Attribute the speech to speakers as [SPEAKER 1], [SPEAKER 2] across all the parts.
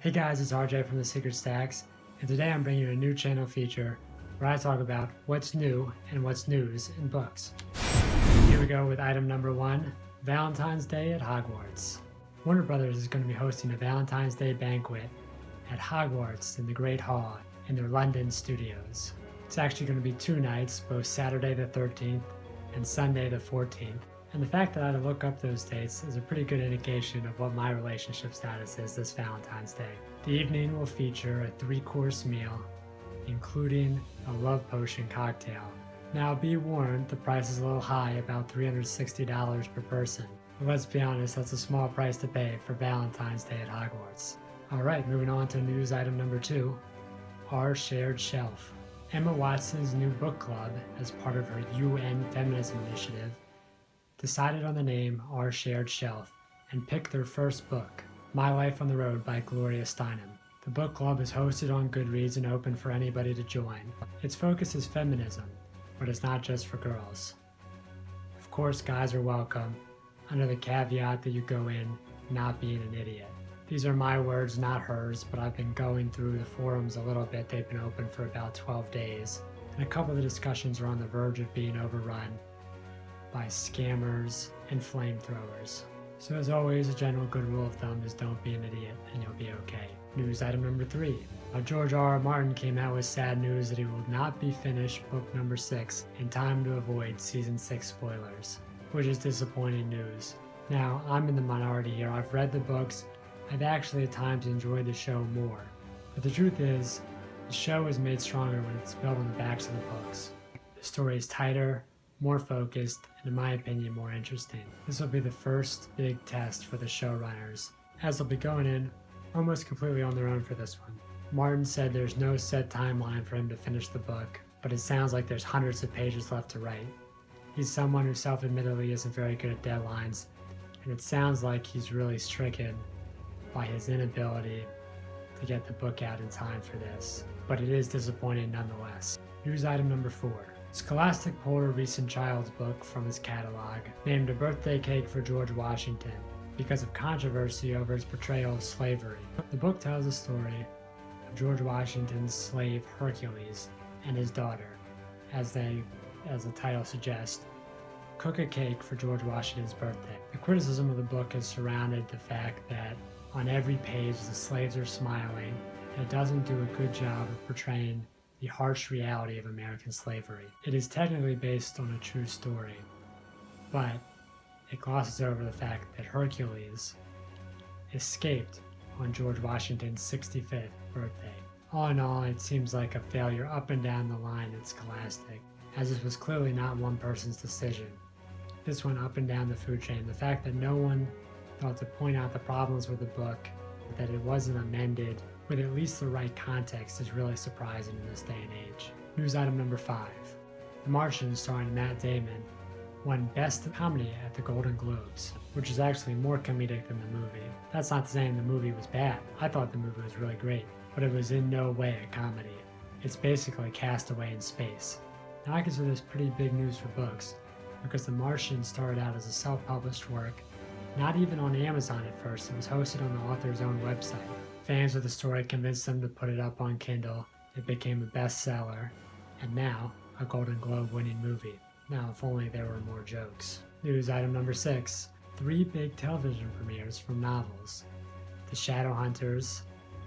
[SPEAKER 1] Hey guys, it's RJ from The Secret Stacks, and today I'm bringing you a new channel feature where I talk about what's new and what's news in books. Here we go with item number 1, Valentine's Day at Hogwarts. Warner Brothers is going to be hosting a Valentine's Day banquet at Hogwarts in the Great Hall in their London studios. It's actually going to be 2 nights, both Saturday the 13th and Sunday the 14th. And the fact that I had to look up those dates is a pretty good indication of what my relationship status is this Valentine's Day. The evening will feature a 3-course meal, including a love potion cocktail. Now be warned, the price is a little high, about $360 per person. But let's be honest, that's a small price to pay for Valentine's Day at Hogwarts. Alright, moving on to news item number 2, Our Shared Shelf. Emma Watson's new book club, as part of her UN feminism initiative, decided on the name Our Shared Shelf and picked their first book, My Life on the Road by Gloria Steinem. The book club is hosted on Goodreads and open for anybody to join. Its focus is feminism, but it's not just for girls. Of course, guys are welcome, under the caveat that you go in not being an idiot. These are my words, not hers, but I've been going through the forums a little bit. They've been open for about 12 days, and a couple of the discussions are on the verge of being overrun by scammers and flamethrowers. So as always, a general good rule of thumb is don't be an idiot and you'll be okay. News item number 3. George R.R. Martin came out with sad news that he will not be finished book number 6 in time to avoid season 6 spoilers, which is disappointing news. Now, I'm in the minority here. I've read the books. I've actually at times enjoyed the show more. But the truth is, the show is made stronger when it's built on the backs of the books. The story is tighter, more focused, and in my opinion more interesting. This will be the first big test for the showrunners, as they'll be going in almost completely on their own for this one. Martin said there's no set timeline for him to finish the book, but it sounds like there's hundreds of pages left to write. He's someone who self-admittedly isn't very good at deadlines, and it sounds like he's really stricken by his inability to get the book out in time for this, but it is disappointing nonetheless. News item number 4. Scholastic pulled a recent child's book from his catalog, named A Birthday Cake for George Washington, because of controversy over his portrayal of slavery. The book tells the story of George Washington's slave Hercules and his daughter, as the title suggests, cook a cake for George Washington's birthday. The criticism of the book has surrounded the fact that on every page the slaves are smiling, and it doesn't do a good job of portraying the harsh reality of American slavery. It is technically based on a true story, but it glosses over the fact that Hercules escaped on George Washington's 65th birthday. All in all, it seems like a failure up and down the line at Scholastic, as this was clearly not one person's decision. This went up and down the food chain. The fact that no one thought to point out the problems with the book, that it wasn't amended with at least the right context, is really surprising in this day and age. News item number 5. The Martian, starring Matt Damon, won Best Comedy at the Golden Globes, which is actually more comedic than the movie. That's not saying the movie was bad. I thought the movie was really great, but it was in no way a comedy. It's basically Castaway in space. Now I consider this pretty big news for books, because The Martian started out as a self-published work, not even on Amazon at first. It was hosted on the author's own website. Fans of the story convinced them to put it up on Kindle. It became a bestseller, and now a Golden Globe winning movie. Now, if only there were more jokes. News item number 6. 3 big television premieres from novels: The Shadowhunters,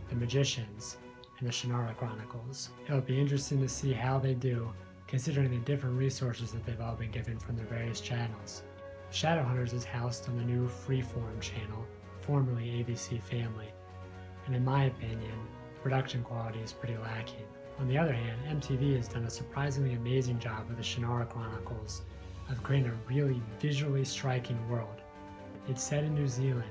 [SPEAKER 1] The Magicians, and The Shannara Chronicles. It'll be interesting to see how they do, considering the different resources that they've all been given from their various channels. Shadowhunters is housed on the new Freeform channel, formerly ABC Family, and in my opinion, production quality is pretty lacking. On the other hand, MTV has done a surprisingly amazing job with the Shannara Chronicles of creating a really visually striking world. It's set in New Zealand,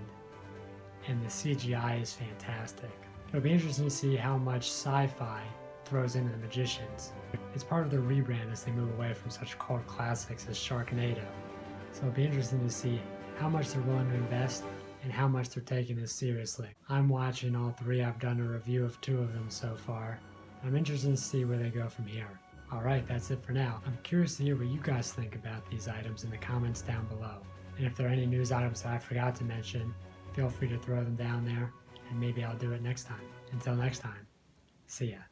[SPEAKER 1] and the CGI is fantastic. It'll be interesting to see how much sci-fi throws into The Magicians. It's part of their rebrand as they move away from such cult classics as Sharknado. So it'll be interesting to see how much they're willing to invest and how much they're taking this seriously. I'm watching all 3. I've done a review of 2 of them so far. I'm interested to see where they go from here. Alright, that's it for now. I'm curious to hear what you guys think about these items in the comments down below. And if there are any news items that I forgot to mention, feel free to throw them down there. and maybe I'll do it next time. Until next time, see ya.